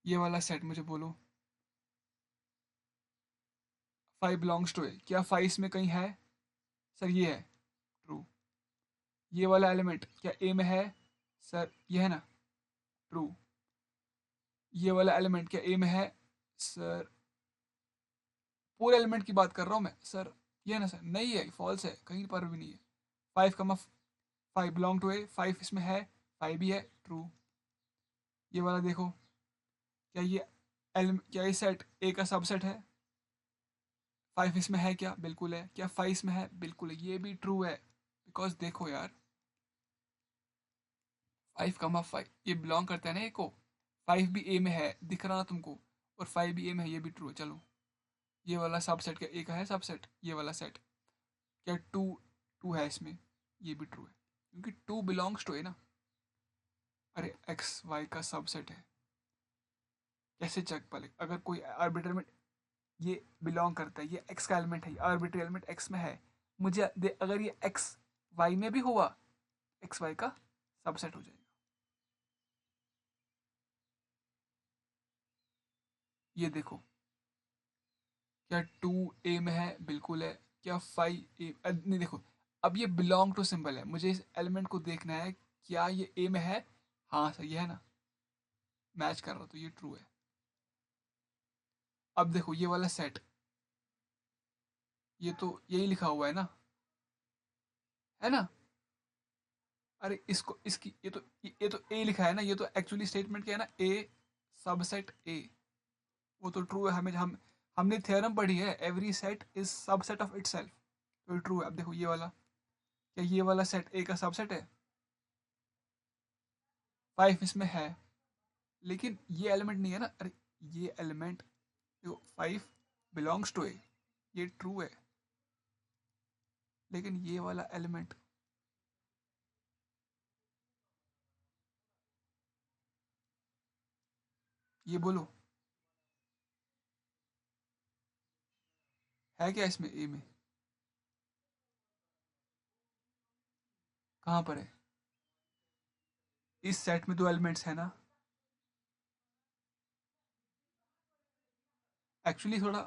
ये वाला सेट मुझे बोलो, फाइव बिलोंग्स टू ए, क्या फाइव इसमें कहीं है? सर ये है, ट्रू। ये वाला एलिमेंट क्या ए में है? सर ये है ना, ट्रू। ये वाला एलिमेंट क्या ए में है? सर पूरे एलिमेंट की बात कर रहा हूँ मैं सर। ये है ना सर, नहीं है, फॉल्स है, कहीं पर भी नहीं है। Five comma five belong to A, five इसमें है, फाइव भी है, ट्रू। ये वाला देखो, क्या ये क्या ये सेट ए का सबसेट है? फाइव इसमें है क्या? बिल्कुल है। क्या फाइव इसमें है? बिल्कुल है, ये भी ट्रू है। बिकॉज देखो यार, फाइव कमा फाइव ये बिलोंग करता है ना ए को। फाइव भी ए में है, दिख रहा ना तुमको, और फाइव भी ए में है, ये भी ट्रू है। चलो, ये वाला सबसेट क्या ए का है सबसेट? ये वाला सेट क्या टू टू है इसमें? ये भी ट्रू है, क्योंकि टू बिलोंग्स टू ए ना। अरे एक्स वाई का सबसेट है, कैसे चेक पहले? अगर कोई आर्बिटर में ये बिलोंग करता है, ये एक्स का एलिमेंट है, आर्बिट्री एलिमेंट एक्स में है, मुझे अगर ये एक्स वाई में भी हुआ, एक्स वाई का सबसेट हो जाएगा। ये देखो, क्या टू ए में है? बिल्कुल है। क्या फाइव ए नहीं, देखो, अब ये बिलोंग टू सिंबल है, मुझे इस एलिमेंट को देखना है, क्या ये ए में है? हाँ सर ये है ना, मैच कर रहा, तो ये ट्रू है। अब देखो ये वाला सेट, ये तो यही लिखा हुआ है ना? अरे इसको इसकी ये तो ए लिखा है ना, ये तो एक्चुअली स्टेटमेंट क्या है ना, ए सबसेट ए। वो तो ट्रू है, हमें हमने थ्योरम पढ़ी है, every set is subset of itself, तो ये ट्रू है। अब देखो ये वाला, क्या ये वाला सेट ए का सबसेट है? फाइव इसमें है, लेकिन ये एलिमेंट नहीं है ना। अरे ये एलिमेंट देखो, फाइव बिलोंग्स टू ए, ये ट्रू है, लेकिन ये वाला एलिमेंट, ये बोलो, है क्या इसमें ए में? कहाँ पर है? इस सेट में दो एलिमेंट्स है ना। एक्चुअली थोड़ा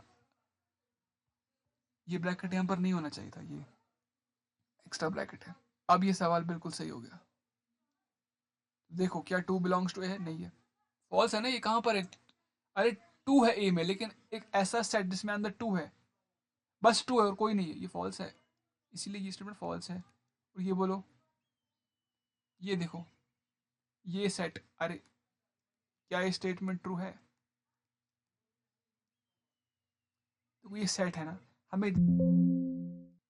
ये ब्रैकेट यहाँ पर नहीं होना चाहिए था, ये एक्स्ट्रा ब्रैकेट है। अब ये सवाल बिल्कुल सही हो गया। देखो, क्या टू बिलोंग्स टू ए है? नहीं है, फॉल्स है ना, ये कहाँ पर है? अरे टू है ए में, लेकिन एक ऐसा सेट जिसमें अंदर टू है, बस टू है और कोई नहीं है, ये फॉल्स है, इसीलिए ये स्टेटमेंट फॉल्स है। और ये बोलो, ये देखो, ये सेट, अरे क्या ये स्टेटमेंट ट्रू है? तो ये सेट है ना, हमें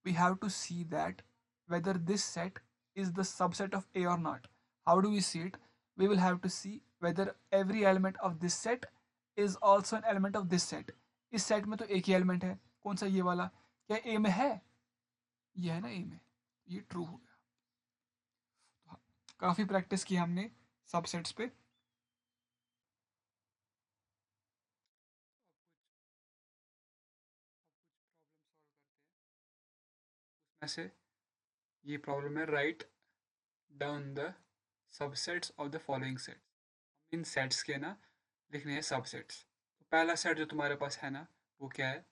we have to see that whether this set is the subset of A or not. How do we see it? We will have to see whether every element of this set is also an element of this set. इस set में तो एक ही element है, कौन सा? ये वाला। क्या ए में है? ये है ना ए में, ये ट्रू हो गया। तो काफी प्रैक्टिस की हमने सबसेट्स पे। उसमें से ये प्रॉब्लम है, write down the subsets of the following sets. In sets के ना लिखने हैं सबसेट्स। तो पहला सेट जो तुम्हारे पास है ना, वो क्या है?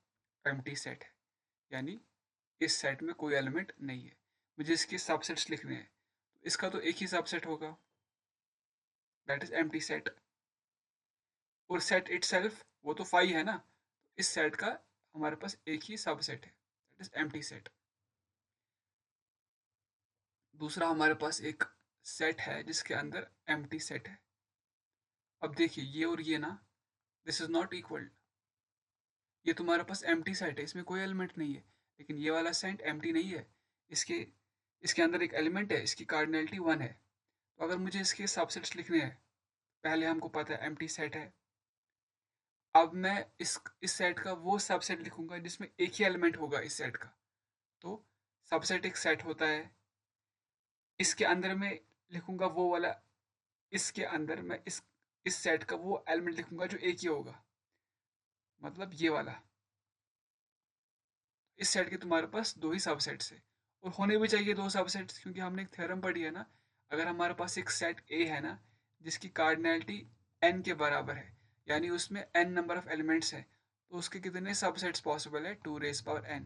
एम्प्टी सेट है, यानी इस सेट में कोई एलिमेंट नहीं है। मुझे इसके सबसेट्स लिखने हैं, तो इसका तो एक ही सबसेट होगा, दैट इज एम्प्टी सेट। और सेट इटसेल्फ वो तो फाइव है ना, तो इस सेट का हमारे पास एक ही सबसेट है, दैट इज एम्प्टी सेट। दूसरा हमारे पास एक सेट है जिसके अंदर एम्प्टी सेट है। अब देखिए ये और ये ना, दिस इज नॉट इक्वल। ये तुम्हारे पास एम्प्टी सेट है, इसमें कोई एलिमेंट नहीं है, लेकिन ये वाला सेट एम्प्टी नहीं है। इसके इसके अंदर एक एलिमेंट है, इसकी कार्डिनलिटी वन है। तो अगर मुझे इसके सबसेट्स लिखने हैं, पहले हमको पता है एम्प्टी सेट है। अब मैं इस सेट का वो सबसेट लिखूंगा जिसमें एक ही एलिमेंट होगा इस सेट का। तो सबसेट एक सेट होता है, इसके अंदर में लिखूंगा वो वाला, इसके अंदर मैं इस सेट का वो एलिमेंट लिखूंगा जो एक ही होगा, मतलब ये वाला। इस सेट के तुम्हारे पास दो ही सबसेट्स है, और होने भी चाहिए दो सबसेट्स, क्योंकि हमने एक थ्योरम पढ़ी है ना, अगर हमारे पास एक सेट ए है ना जिसकी कार्डिनलिटी n के बराबर है, यानी उसमें n नंबर ऑफ एलिमेंट्स है, तो उसके कितने सबसेट्स पॉसिबल है, 2 रेज पावर n।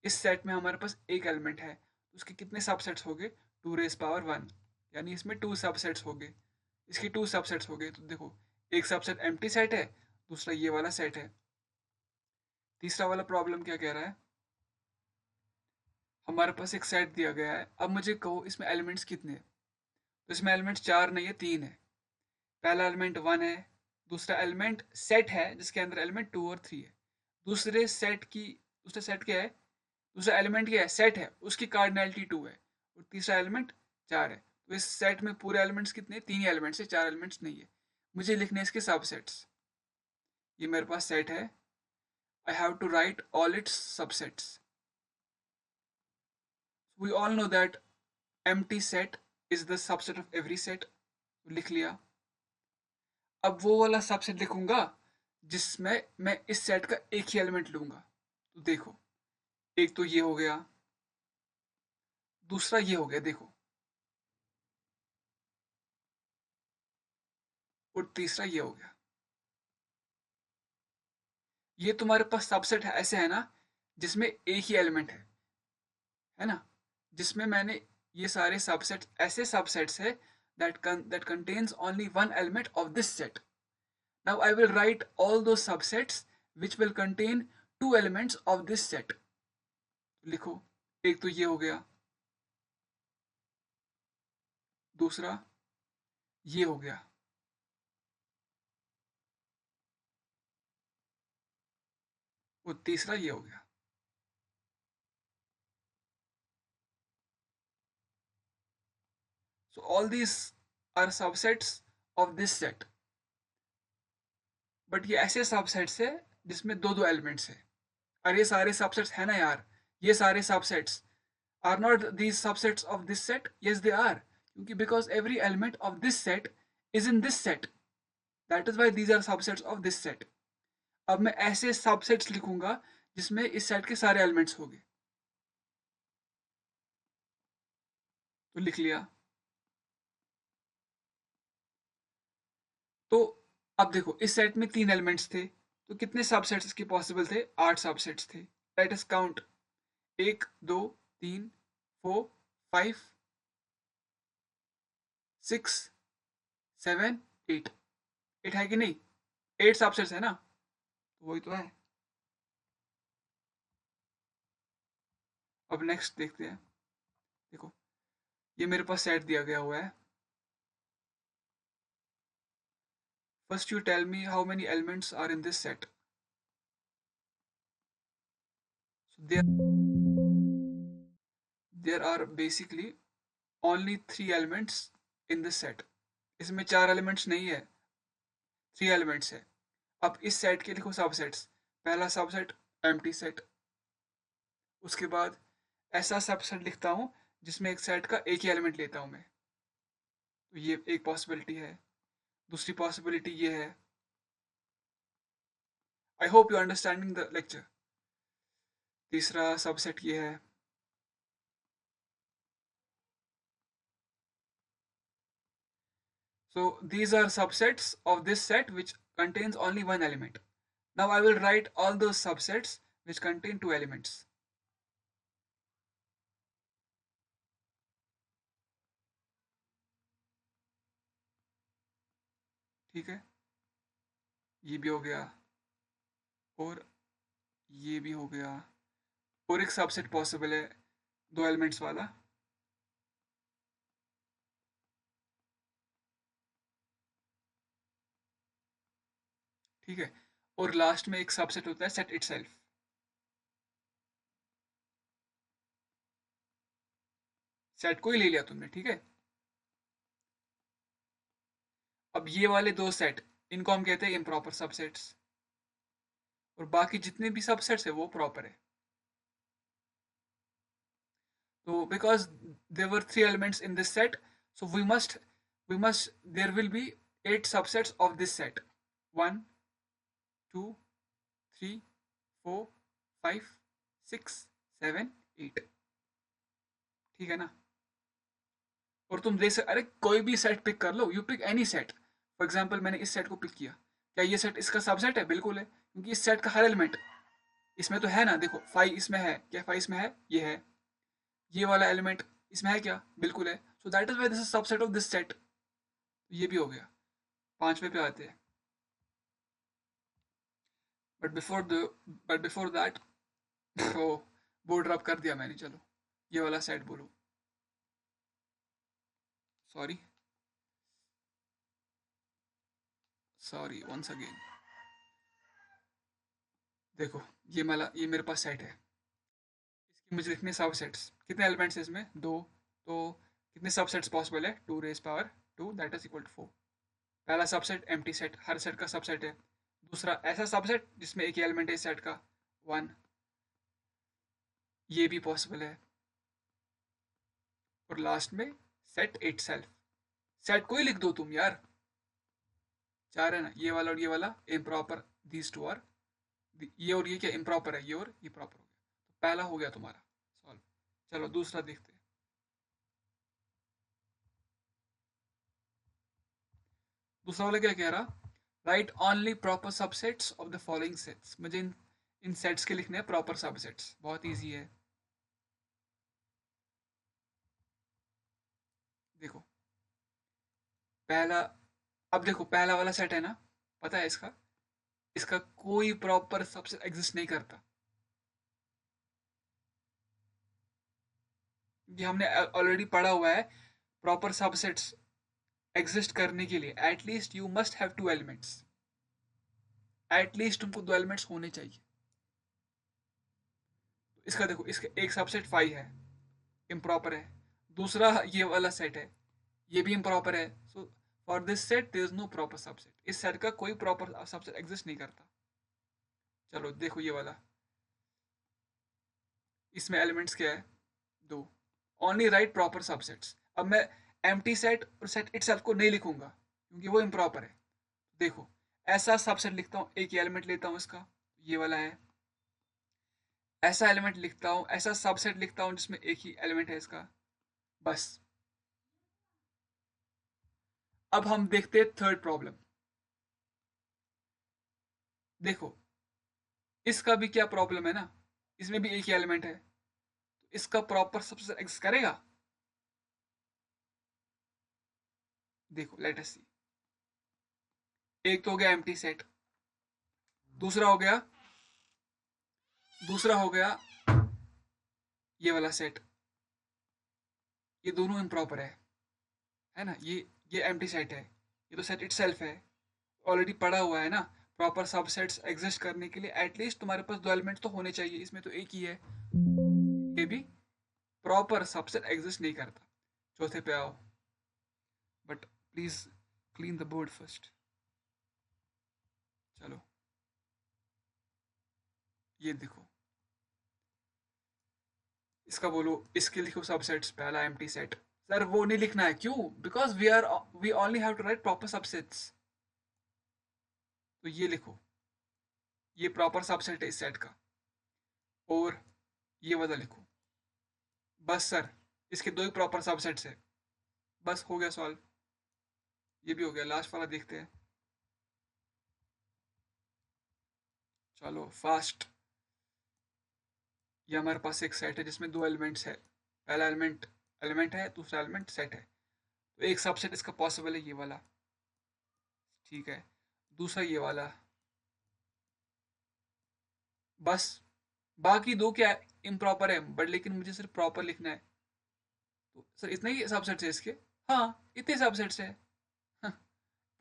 इस सेट में हमारे पास एक एलिमेंट है, तो उसके कितने सबसेट्स हो गए, 2 रेज पावर 1, यानी इसमें 2 सबसेट्स हो गए, इसकी 2 सबसेट्स हो गए। तो देखो, एक सबसेट एम्प्टी सेट है, दूसरा ये वाला सेट है। तीसरा वाला प्रॉब्लम क्या कह रहा है, हमारे पास एक सेट दिया गया है, अब मुझे कहो इसमें एलिमेंट्स कितने हैं। तो इसमें एलिमेंट्स 4 नहीं है, 3 है। पहला एलिमेंट 1 है, दूसरा एलिमेंट सेट है जिसके अंदर एलिमेंट 2 और 3 है। दूसरा सेट क्या है, दूसरा एलिमेंट क्या है, सेट है, उसकी कार्डिनैलिटी 2 है, और तीसरा एलिमेंट 4 है। तो इस सेट में पूरे एलिमेंट्स कितने, 3 एलिमेंट्स है, 4 एलिमेंट्स नहीं है। मुझे लिखने हैं इसके सबसेट्स। ये मेरे पास सेट है, I have to write all its subsets. We all know that empty set is the subset of every set। लिख लिया। अब वो वाला सबसेट लिखूंगा जिसमें मैं इस सेट का एक ही एलिमेंट लूंगा। तो देखो, एक तो ये हो गया, दूसरा ये हो गया, देखो, और तीसरा ये हो गया। ये तुम्हारे पास सबसेट है, ऐसे है ना, जिसमें एक ही एलिमेंट है ना, जिसमें मैंने ये सारे सबसेट्स ऐसे सबसेट्स है that contains only one element of this set। Now I will write all those subsets which will contain two elements of this set। लिखो, एक तो ये हो गया, दूसरा ये हो गया, और तीसरा ये हो गया। So all these are subsets of this set। But ये ऐसे सबसेट्स है जिसमें दो दो एलिमेंट्स है। और ये सारे सबसेट्स है ना यार, ये सारे subsets are not these subsets of this set? Yes they are, क्योंकि because every element of this set is in this set, that is why these are subsets of this set। अब मैं ऐसे subsets लिखूंगा जिसमें इस set के सारे elements होंगे। तो लिख लिया। तो अब देखो, इस सेट में 3 एलिमेंट्स थे, तो कितने सबसेट्स इसके पॉसिबल थे, 8 सबसेट्स थे। Let us count, 1 2 3 4 5 6 7 8। 8 है कि नहीं, 8 सबसेट्स है ना, तो वही तो है। अब नेक्स्ट देखते हैं। देखो, ये मेरे पास सेट दिया गया हुआ है। First you tell me how many elements are in this set. So there are basically only 3 elements in this set। इसमें 4 एलिमेंट्स नहीं है, 3 एलिमेंट्स है। अब इस सेट के लिखो सबसेट्स। पहला सबसेट एम्प्टी सेट, उसके बाद ऐसा सबसेट लिखता हूँ जिसमें एक सेट का एक ही एलिमेंट लेता हूँ मैं। तो ये एक पॉसिबिलिटी है। दूसरी पॉसिबिलिटी ये है। I hope you understanding the lecture. तीसरा सबसेट ये है। So these are subsets of this set which contains only one element। Now I will write all those subsets which contain two elements। ठीक है, ये भी हो गया, और ये भी हो गया, और एक सबसेट पॉसिबल है 2 एलिमेंट्स वाला। ठीक है, और लास्ट में एक सबसेट होता है सेट इटसेल्फ। सेट को ही ले लिया तुमने, ठीक है। अब ये वाले 2 सेट, इनको हम कहते हैं इम्प्रॉपर सबसेट्स, और बाकी जितने भी सबसेट्स है वो प्रॉपर है। So because there were 3 elements in this set, so we must there will be 8 subsets of this set। 1 2 3 4 5 6 7 8। ठीक है ना। और तुम देख सकते, अरे कोई भी सेट पिक कर लो, you pick any set. For example मैंने इस सेट को पिक किया, क्या ये सेट इसका सबसेट है? बिल्कुल है, क्योंकि इस सेट का हर एलिमेंट इसमें तो है ना। देखो 5 इसमें है, क्या 5 इसमें है? ये है। ये वाला एलिमेंट इसमें है क्या? बिल्कुल है। So that is why this is subset of this set. ये भी हो गया। पांचवे पे आते हैं। But before the but before that oh board rub कर दिया मैंने। चलो ये वाला सेट बोलो। Sorry, sorry once again. देखो ये मेरे पास सेट है। इसके मुझे लिखने सबसेट्स। कितने एलिमेंट्स है इसमें? दो। तो कितने सबसेट्स पॉसिबल है? 2 raise power 2 that is equal to 4। पहला सबसेट एम्प्टी सेट, हर सेट का सबसेट है। दूसरा ऐसा सबसेट जिसमें एक ही एलिमेंट है इस सेट का, 1। ये भी पॉसिबल है। और लास्ट में सेट इटसेल्फ। सेट कोई लिख दो तुम यार। चार है ना, ये वाला और ये वाला इम्प्रॉपर, दीज टू आर। ये और ये क्या इम्प्रॉपर है? ये और ये प्रॉपर हो गया। तो पहला हो गया तुम्हारा सॉल्व। चलो दूसरा देखते हैं। दूसरा वाला क्या कह रहा? Right only proper subsets of the following sets. मुझे इन सेट्स के लिखने हैं प्रॉपर सबसेट्स। बहुत इजी है। देखो पहला, अब देखो पहला वाला सेट है ना, पता है इसका, इसका कोई प्रॉपर सबसेट एग्जिस्ट नहीं करता। ये हमने ऑलरेडी पढ़ा हुआ है। प्रॉपर सबसेट्स एग्जिस्ट करने के लिए at least you must have two elements. At least तुमको दो एलिमेंट्स होने चाहिए। तो इसका देखो, इसका एक सबसेट 5 है, इम्प्रॉपर है। दूसरा ये वाला सेट है, ये भी इम्प्रॉपर है। So for this set there is no proper subset. इस सेट का कोई प्रॉपर सबसेट एग्जिस्ट नहीं करता। चलो देखो ये वाला, इसमें एलिमेंट्स क्या है? दो। Only right proper subsets. अब मैं एम्प्टी सेट और सेट इटसेल्फ को नहीं लिखूंगा क्योंकि वो इम्प्रॉपर है। देखो ऐसा सबसेट लिखता हूँ, एक ही एलिमेंट लेता हूँ इसका, ये वाला है। ऐसा एलिमेंट लिखता हूँ, ऐसा सबसेट लिखता हूँ जिसमें एक ही एलिमेंट है इसका, बस। अब हम देखते हैं थर्ड प्रॉब्लम। देखो इसका भी क्या प्रॉब्लम है ना, इसमें भी एक ही एलिमेंट है। तो इसका प्रॉपर सबसेट एग्जिस्ट करेगा? देखो लेट अस सी। एक तो हो गया एम्प्टी सेट, दूसरा हो गया दूसरा हो गया ये वाला सेट। ये दोनों इम्प्रॉपर है ना। ये एम्प्टी सेट है, ये तो सेट इटसेल्फ है। ऑलरेडी पढ़ा हुआ है ना, प्रॉपर सबसेट्स एग्जिस्ट करने के लिए एटलीस्ट तुम्हारे पास दो एलिमेंट तो होने चाहिए। इसमें तो एक ही है। ये भी प्रॉपर सबसेट एग्जिस्ट नहीं करता। चौथे पे आओ, but please clean the board first. चलो ये देखो, इसका बोलो, इसके लिखो सबसेट्स। पहला एम्प्टी सेट। सर वो नहीं लिखना है, क्यों? Because we only have to write proper subsets. तो ये लिखो, ये प्रॉपर सबसेट है इस सेट का। और ये वाला लिखो। बस सर, इसके दो ही प्रॉपर सबसेट्स है। बस हो गया सॉल्व। ये भी हो गया। लास्ट वाला देखते हैं। चलो फास्ट। ये हमारे पास एक सेट है जिसमें दो एलिमेंट्स है। पहला एलिमेंट एलिमेंट है, दूसरा एलिमेंट सेट है। तो एक सबसेट इसका पॉसिबल है, ये वाला। ठीक है। दूसरा ये वाला। बस बाकी दो क्या इम्प्रॉपर है, बट लेकिन मुझे सिर्फ प्रॉपर लिखना है। तो सर इतना ही सबसेट्स है इसके? हाँ, इतने सबसेट्स है।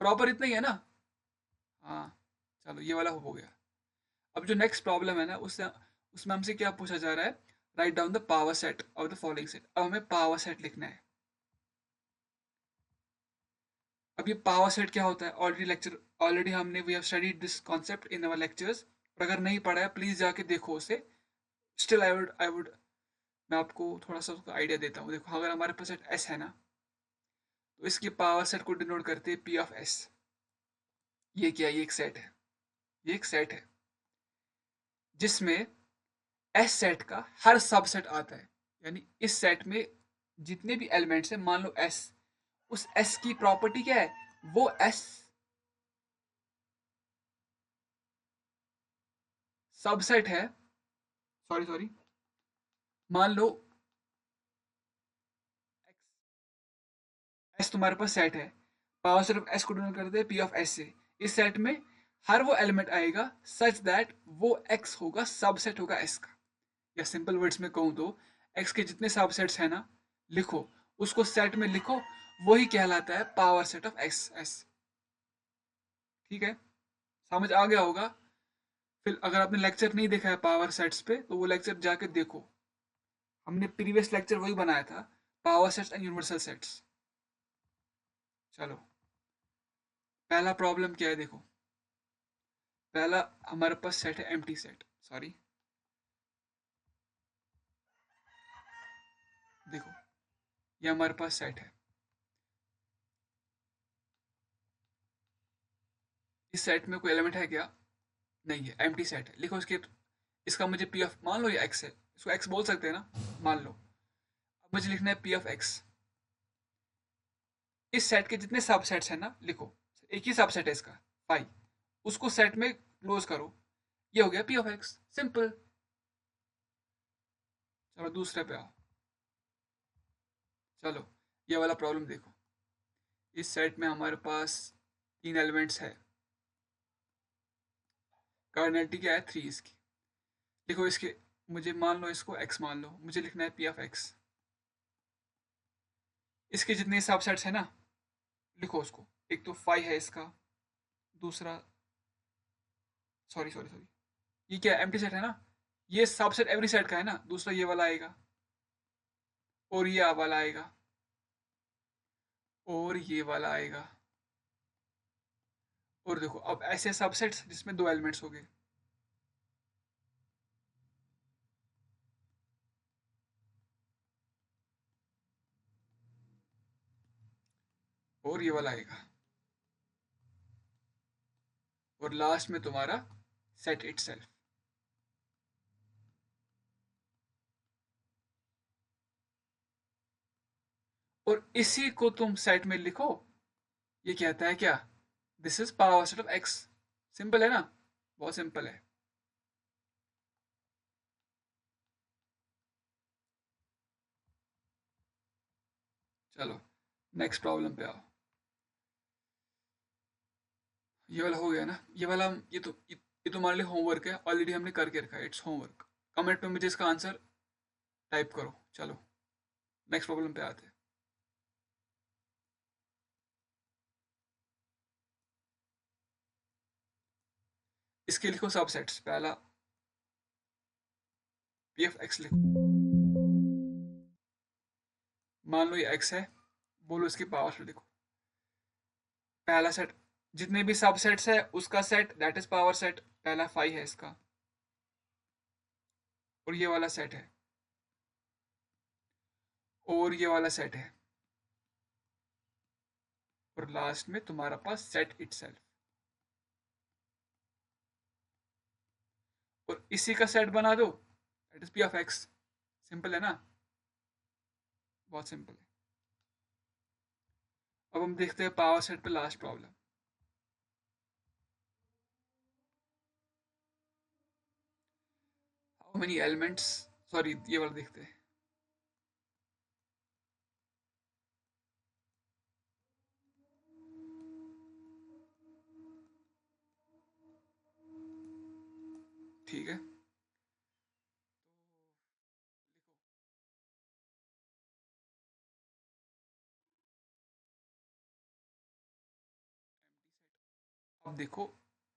प्रॉपर इतना ही है ना। हाँ, चलो ये वाला हो गया। अब जो नेक्स्ट प्रॉब्लम है ना, उससे उसमें हमसे क्या पूछा जा रहा है? Write down the power set of the following set. अब हमें पावर सेट लिखना है। अब ये पावर सेट क्या होता है? ऑलरेडी हमने we have studied this concept in our lectures. और अगर नहीं पढ़ा है प्लीज जाके देखो उसे। स्टिल आई वुड मैं आपको थोड़ा सा उसका आइडिया देता हूँ। देखो अगर हमारे पास सेट एस है ना, तो इसकी पावर सेट को डिनोट करते हैं पी ऑफ एस। ये क्या? ये एक सेट है। ये एक सेट है जिसमें एस सेट का हर सबसेट आता है। यानी इस सेट में जितने भी एलिमेंट्स हैं, मान लो एस, उस एस की प्रॉपर्टी क्या है? वो एस सबसेट है, सॉरी सॉरी, मान लो एस तुम्हारे पास सेट है, पावर सेट ऑफ एस को डिनोट करते हैं पी ऑफ एस से। इस सेट में हर वो एलिमेंट आएगा सच दैट वो एक्स होगा, सबसेट होगा एस का। या सिंपल वर्ड्स में कहूँ तो एक्स के जितने सबसेट्स हैं ना, लिखो, उसको सेट में लिखो, वही कहलाता है power set of x S. ठीक है, समझ आ गया होगा। फिर अगर आपने लेक्चर नहीं देखा है पावर सेट्स पे, तो वो लेक्चर जाके देखो, हमने प्रीवियस लेक्चर वही बनाया था, power sets and universal sets. चलो, पहला प्रॉब्लम क्या है देखो। पहला हमारे पास सेट है एम्प्टी सेट, सॉरी, देखो ये हमारे पास सेट है। इस सेट में कोई एलिमेंट है क्या? नहीं है, एम्प्टी सेट है। लिखो इसके, इसका मुझे पी ऑफ, मान लो ये एक्स है, इसको एक्स बोल सकते हैं ना, मान लो। अब मुझे लिखना है पी ऑफ एक्स। इस सेट के जितने सबसेट्स हैं ना, लिखो, एक ही सबसेट है इसका, फाइव, उसको सेट में क्लोज करो, ये हो गया पी ऑफ एक्स, सिंपल। चलो दूसरे पे आओ। चलो, ये वाला प्रॉब्लम देखो। इस सेट में हमारे पास तीन एलिमेंट्स है, कार्डिनलिटी क्या है, थ्री इसकी। लिखो इसके, मुझे मान लो इसको एक्स मान लो, मुझे लिखना है पी ऑफ एक्स। इसके जितने सबसेट्स है ना, लिखो उसको, एक तो फाइव है इसका, दूसरा, सॉरी सॉरी सॉरी, ये क्या है, एम्प्टी सेट है ना, ये सबसेट एवरी सेट का है ना, दूसरा ये वाला आएगा, और ये वाला आएगा, और ये वाला आएगा। और देखो अब ऐसे सबसेट्स जिसमें दो एलिमेंट्स हो गए, और ये वाला आएगा, और लास्ट में तुम्हारा सेट इटसेल्फ। और इसी को तुम सेट में लिखो, ये कहता है क्या, this is power set of x. Simple है ना, बहुत सिंपल है। चलो नेक्स्ट प्रॉब्लम पे आओ। ये वाला हो गया ना, ये वाला ये तुम्हारे लिए होमवर्क है, ऑलरेडी हमने करके रखा है, इट्स होमवर्क। कमेंट में मुझे इसका आंसर टाइप करो। चलो नेक्स्ट प्रॉब्लम पे आते हैं। इसके लिखो सबसेट्स, पहला पी एफ एक्स लिखो, मान लो ये एक्स है, बोलो इसकी पावर से लिखो। पहला सेट, जितने भी सबसेट्स है उसका set, that is power set, पहला फाइव है इसका, और ये वाला सेट है, और ये वाला सेट है, और लास्ट में तुम्हारा पास सेट इटसेल्फ। और इसी का सेट बना दो, that is P of x. Simple है ना, बहुत सिंपल है। अब हम देखते हैं पावर सेट पे last problem. How many elements, sorry ये वाला देखते हैं। ठीक है, अब देखो,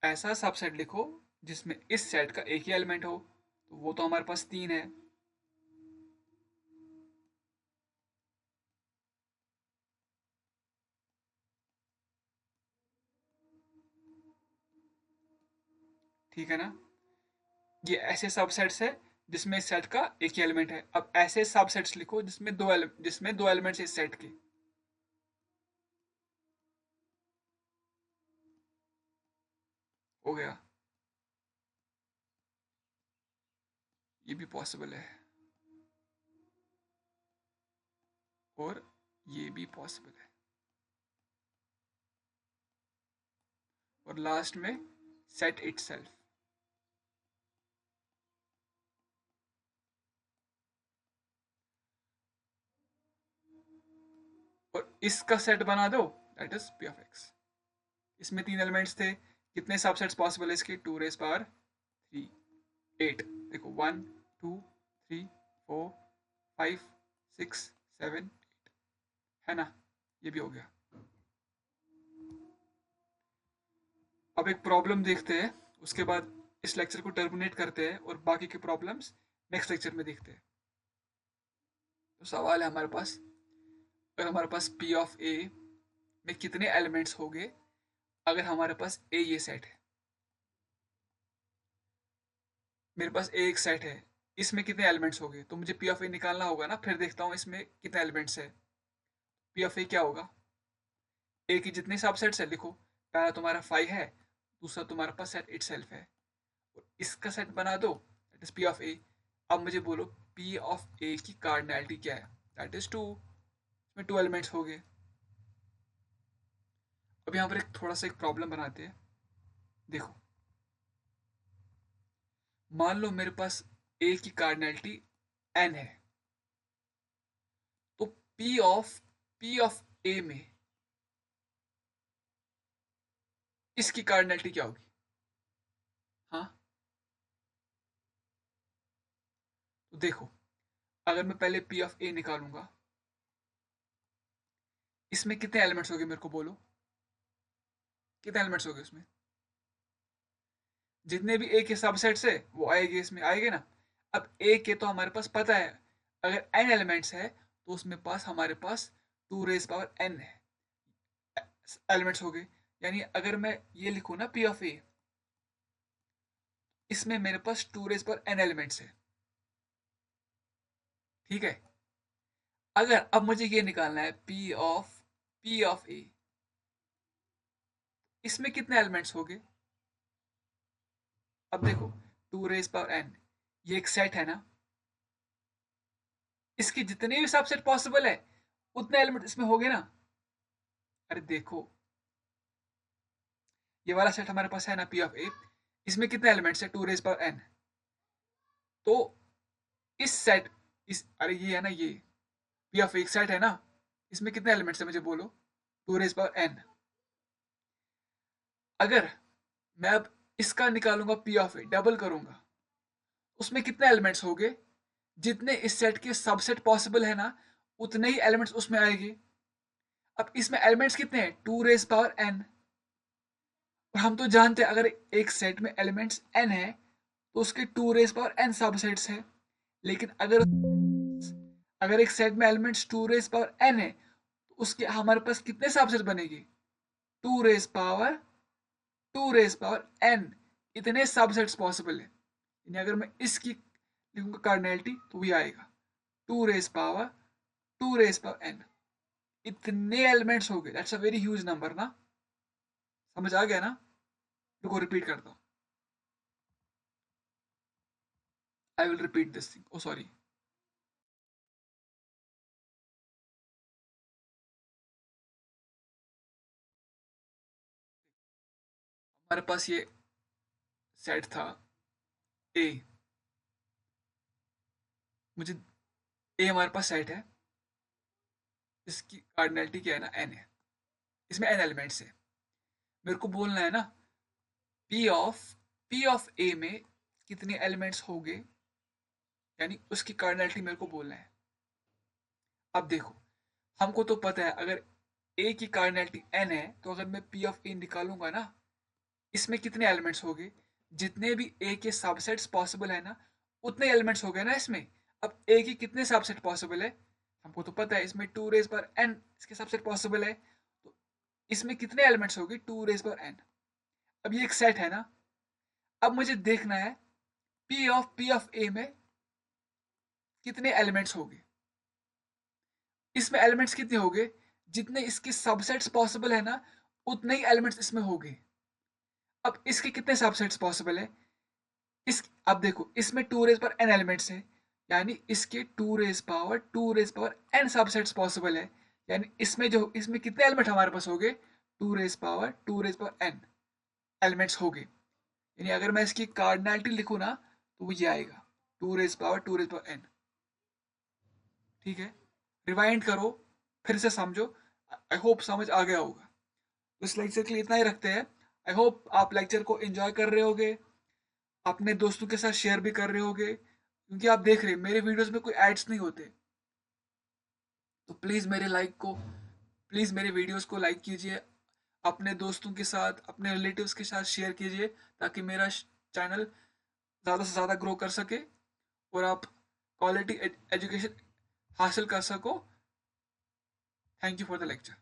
ऐसा सबसेट लिखो जिसमें इस सेट का एक ही एलिमेंट हो, तो वो तो हमारे पास तीन है। ठीक है ना, ये ऐसे सबसेट्स है जिसमें इस सेट का एक ही एलिमेंट है। अब ऐसे सबसेट्स लिखो जिसमें दो एलिमेंट्स इस सेट के। हो गया, ये भी पॉसिबल है, और ये भी पॉसिबल है, और लास्ट में सेट इटसेल्फ। इसका सेट बना दो, that is P of x. इसमें 3 एलिमेंट्स थे, कितने सबसेट्स पॉसिबल है इसके? 2⁻3, 8। देखो 1 2 3 4 5 6 7, है ना? ये भी हो गया। अब एक प्रॉब्लम देखते हैं, उसके बाद इस लेक्चर को टर्मिनेट करते हैं और बाकी के प्रॉब्लम्स नेक्स्ट लेक्चर में देखते हैं। तो सवाल है हमारे पास, अगर हमारे पास पी ऑफ ए में कितने एलिमेंट्स होंगे अगर हमारे पास ए ये सेट है। मेरे पास ए एक सेट है, इसमें कितने एलिमेंट्स होंगे, तो मुझे पी ऑफ ए निकालना होगा ना। फिर देखता हूँ इसमें कितने एलिमेंट्स है। पी ऑफ ए क्या होगा? ए की जितने सबसेट्स है लिखो, पहला तुम्हारा 5 है, दूसरा तुम्हारे पास सेट इटसेल्फ है, और इसका सेट बना दो, दैट इज पी ऑफ ए। अब मुझे बोलो पी ऑफ ए की कार्डिनैलिटी क्या है, दैट इज 2। इसमें 2 एलिमेंट्स हो गए। अब यहाँ पर एक थोड़ा सा एक प्रॉब्लम बनाते हैं। देखो, मान लो मेरे पास ए की कार्डिनैलिटी एन है, तो पी ऑफ ए में इसकी कार्डिनैलिटी क्या होगी? हाँ, तो देखो, अगर मैं पहले पी ऑफ ए निकालूंगा, इसमें कितने एलिमेंट्स होंगे मेरे को बोलो, कितने एलिमेंट्स होंगे उसमें? जितने भी ए के सबसेट्स है वो आएंगे, इसमें आएंगे ना। अब ए के तो हमारे पास पता है, अगर एन एलिमेंट्स है तो उसमें पास हमारे पास 2⁻n है एलिमेंट्स हो गए। यानी अगर मैं ये लिखूँ ना पी ऑफ ए, इसमें मेरे पास 2⁻n एलिमेंट्स है, ठीक है। अगर अब मुझे ये निकालना है पी ऑफ ए, इसमें कितने एलिमेंट्स हो गए? अब देखो 2⁻n, ये एक सेट है ना, इसके जितने भी सबसेट पॉसिबल है उतने एलिमेंट इसमें हो गए ना। अरे देखो, ये वाला सेट हमारे पास है ना पी ऑफ ए, इसमें कितने एलिमेंट्स है? 2⁻n। तो इस सेट, इस अरे ये है ना, ये पी ऑफ एक सेट है ना, इसमें कितने एलिमेंट्स है मुझे बोलो? 2⁻n। अगर मैं अब इसका निकालूंगा पी ऑफ ए, डबल करूंगा, उसमें कितने एलिमेंट्स होंगे? जितने इस सेट के सबसेट पॉसिबल है ना, उतने ही एलिमेंट्स उसमें आएंगे। अब इसमें एलिमेंट्स कितने हैं? 2⁻n। और हम तो जानते हैं अगर एक सेट में एलिमेंट्स n है तो उसके 2⁻n सबसेट्स है। लेकिन अगर अगर एक सेट में एलिमेंट्स 2⁻n है तो उसके हमारे पास कितने सबसेट बनेंगे? 2⁻n, इतने सबसेट्स पॉसिबल है। यानी अगर मैं इसकी लिखूंगा कार्डिनैलिटी तो भी आएगा 2⁻n। इतने एलिमेंट्स हो गए, that's a very huge number ना। समझ आ गया ना? रुको रिपीट करता हूँ, I will repeat this thing, oh sorry. हमारे पास ये सेट था ए, मुझे ए हमारे पास सेट है, इसकी कार्डिनैलिटी क्या है ना, एन है, इसमें एन एलिमेंट्स है। मेरे को बोलना है ना पी ऑफ ए में कितने एलिमेंट्स होंगे, यानी उसकी कार्डिनैलिटी मेरे को बोलना है। अब देखो, हमको तो पता है अगर ए की कार्डिनैलिटी एन है, तो अगर मैं पी ऑफ ए निकालूंगा ना, इसमें कितने एलिमेंट्स होंगे? जितने भी ए के सबसेट्स पॉसिबल है ना, उतने एलिमेंट्स हो गए ना इसमें। अब ए की कितने सबसेट पॉसिबल है? हमको तो पता है इसमें 2⁻n इसके सबसेट पॉसिबल है, तो इसमें कितने एलिमेंट्स होंगे? 2⁻n। अब ये एक सेट है ना, अब मुझे देखना है पी ऑफ ए में कितने एलिमेंट्स होंगे। इसमें एलिमेंट्स कितने होंगे? जितने इसके सबसेट्स पॉसिबल है ना, उतने ही एलिमेंट्स इसमें होंगे। अब इसके कितने सबसेट्स पॉसिबल है? इस अब देखो, इसमें 2⁻n एलिमेंट्स है, यानी इसके 2⁻n सबसेट्स पॉसिबल है। यानी इसमें कितने एलिमेंट हमारे पास होंगे? 2⁻n एलिमेंट्स होंगे। यानी अगर मैं इसकी कार्डिनैलिटी लिखूँ ना, तो वो ये आएगा 2⁻n। ठीक है, रिवाइंड करो, फिर से समझो, आई होप समझ आ गया होगा। तो इस लेक्चर के लिए इतना ही रखते हैं। आई होप आप लेक्चर को एंजॉय कर रहे होगे, अपने दोस्तों के साथ शेयर भी कर रहे होगे, क्योंकि आप देख रहे हैं मेरे वीडियोस में कोई एड्स नहीं होते। तो प्लीज़ मेरे वीडियोस को लाइक कीजिए, अपने दोस्तों के साथ, अपने रिलेटिव्स के साथ शेयर कीजिए, ताकि मेरा चैनल ज़्यादा से ज़्यादा ग्रो कर सके और आप क्वालिटी एजुकेशन हासिल कर सको। Thank you for the lecture.